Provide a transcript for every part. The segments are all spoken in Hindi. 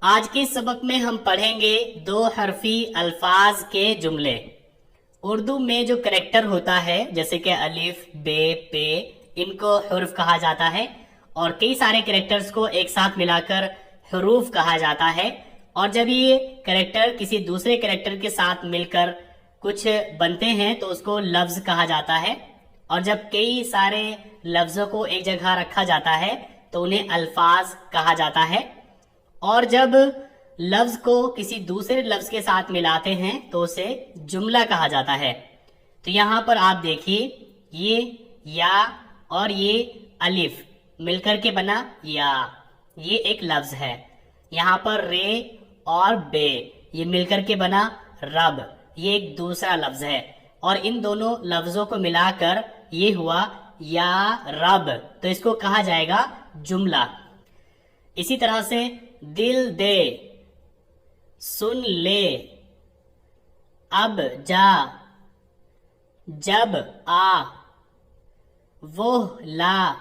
आज के सबक में हम पढ़ेंगे दो हरफी अल्फाज के जुमले। उर्दू में जो करेक्टर होता है जैसे कि अलिफ, बे, पे, इनको हुर्फ कहा जाता है और कई सारे करेक्टर्स को एक साथ मिलाकर हरूफ कहा जाता है। और जब ये करेक्टर किसी दूसरे करेक्टर के साथ मिलकर कुछ बनते हैं तो उसको लफ्ज कहा जाता है। और जब कई सारे लफ्जों को एक जगह रखा जाता है तो उन्हें अल्फाज कहा जाता है। और जब लफ्ज को किसी दूसरे लफ्ज के साथ मिलाते हैं तो उसे जुमला कहा जाता है। तो यहाँ पर आप देखिए, ये या और ये अलिफ मिलकर के बना या, ये एक लफ्ज है। यहाँ पर रे और बे ये मिलकर के बना रब, ये एक दूसरा लफ्ज है। और इन दोनों लफ्जों को मिलाकर ये हुआ या रब, तो इसको कहा जाएगा जुमला। इसी तरह से दिल दे, सुन ले, अब जा, जब आ, वो ला,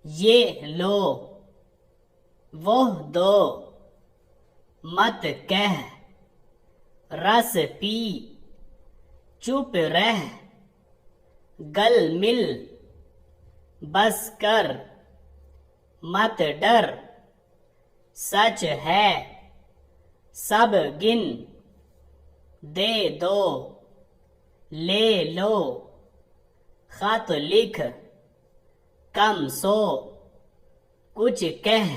ये लो, वो दो, मत कह, रस पी, चुप रह, गल मिल, बस कर, मत डर, सच है, सब गिन, दे दो, ले लो, खत लिख, कम सो, कुछ कह,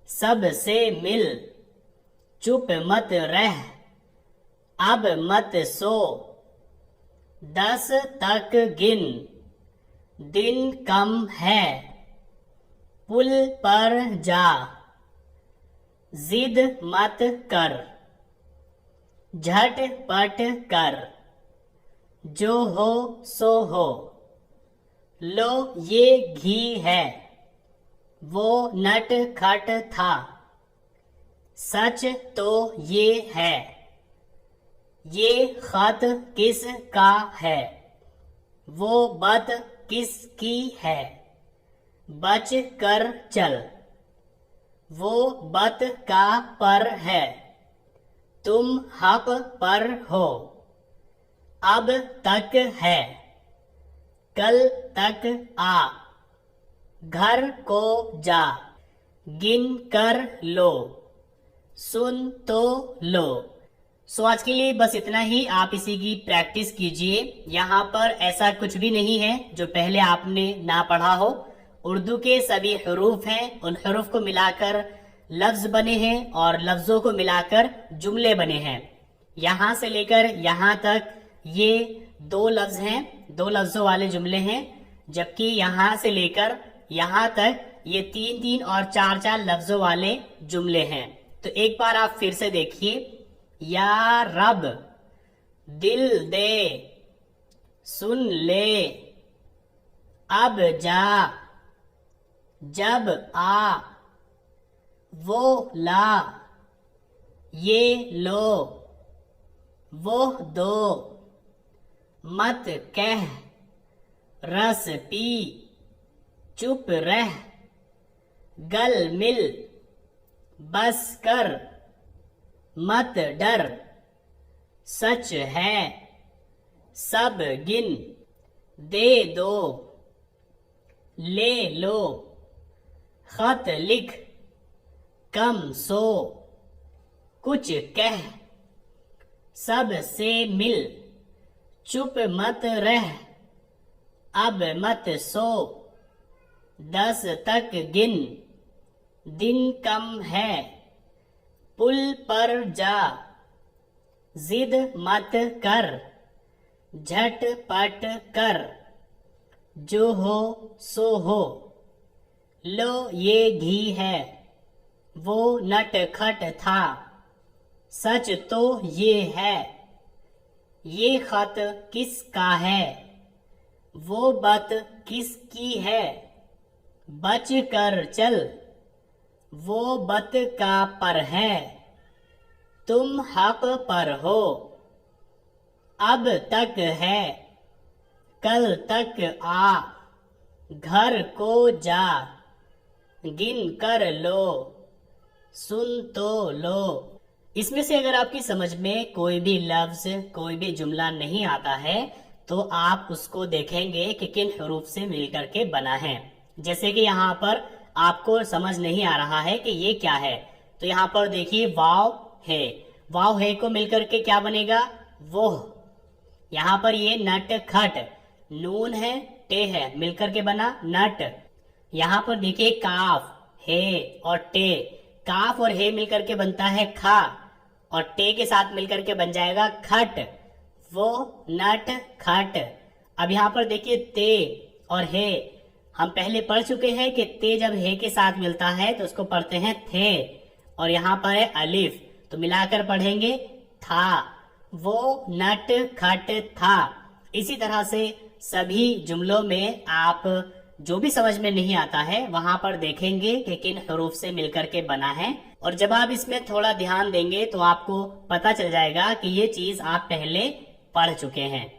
सब से मिल, चुप मत रह, अब मत सो, 10 तक गिन, दिन कम है, पुल पर जा, जिद मत कर, झटपट कर, जो हो सो हो, लो ये घी है, वो नट खट था, सच तो ये है, ये खत किस का है, वो बात किसकी है, बच कर चल, वो बत का पर है, तुम हक पर हो, अब तक है, कल तक आ, घर को जा, गिन कर लो, सुन तो लो। सो आज के लिए बस इतना ही। आप इसी की प्रैक्टिस कीजिए। यहाँ पर ऐसा कुछ भी नहीं है जो पहले आपने ना पढ़ा हो। उर्दू के सभी हरूफ हैं, उन हरूफ को मिलाकर लफ्ज बने हैं और लफ्जों को मिलाकर जुमले बने हैं। यहाँ से लेकर यहाँ तक ये 2 लफ्ज हैं, 2 लफ्जों वाले जुमले हैं, जबकि यहाँ से लेकर यहाँ तक ये 3-3 और 4-4 लफ्जों वाले जुमले हैं। तो एक बार आप फिर से देखिए, या रब, दिल दे, सुन ले, अब जा, जब आ, वो ला, ये लो, वो दो, मत कह, रस पी, चुप रह, गल मिल, बस कर, मत डर, सच है, सब गिन, दे दो, ले लो, खत लिख, कम सो, कुछ कह, सब से मिल, चुप मत रह, अब मत सो, 10 तक गिन, दिन कम है, पुल पर जा, जिद मत कर, झटपट कर, जो हो सो हो, लो ये घी है, वो नटखट था, सच तो ये है, ये खत किसका है, वो बात किसकी है, बच कर चल, वो बत का पर है, तुम हक पर हो, अब तक है, कल तक आ, घर को जा, गिन कर लो, सुन तो लो। इसमें से अगर आपकी समझ में कोई भी लफ्ज, कोई भी जुमला नहीं आता है तो आप उसको देखेंगे कि किन हरूफ से मिलकर के बना है। जैसे कि यहाँ पर आपको समझ नहीं आ रहा है कि ये क्या है, तो यहाँ पर देखिए वाव है, वाव है को मिलकर के क्या बनेगा, वो। यहाँ पर ये नट खट, नून है टे है, मिलकर के बना नट। यहाँ पर देखिए काफ है और टे, काफ और हे मिलकर के बनता है खा, और टे के साथ मिलकर के बन जाएगा खट, वो नट खट। अब यहाँ पर देखिए ते और हे, हम पहले पढ़ चुके हैं कि ते जब हे के साथ मिलता है तो उसको पढ़ते हैं थे, और यहाँ पर है अलिफ, तो मिलाकर पढ़ेंगे था, वो नट खट था। इसी तरह से सभी जुमलों में आप जो भी समझ में नहीं आता है वहां पर देखेंगे कि किन हरूफ से मिलकर के बना है, और जब आप इसमें थोड़ा ध्यान देंगे तो आपको पता चल जाएगा कि ये चीज आप पहले पढ़ चुके हैं।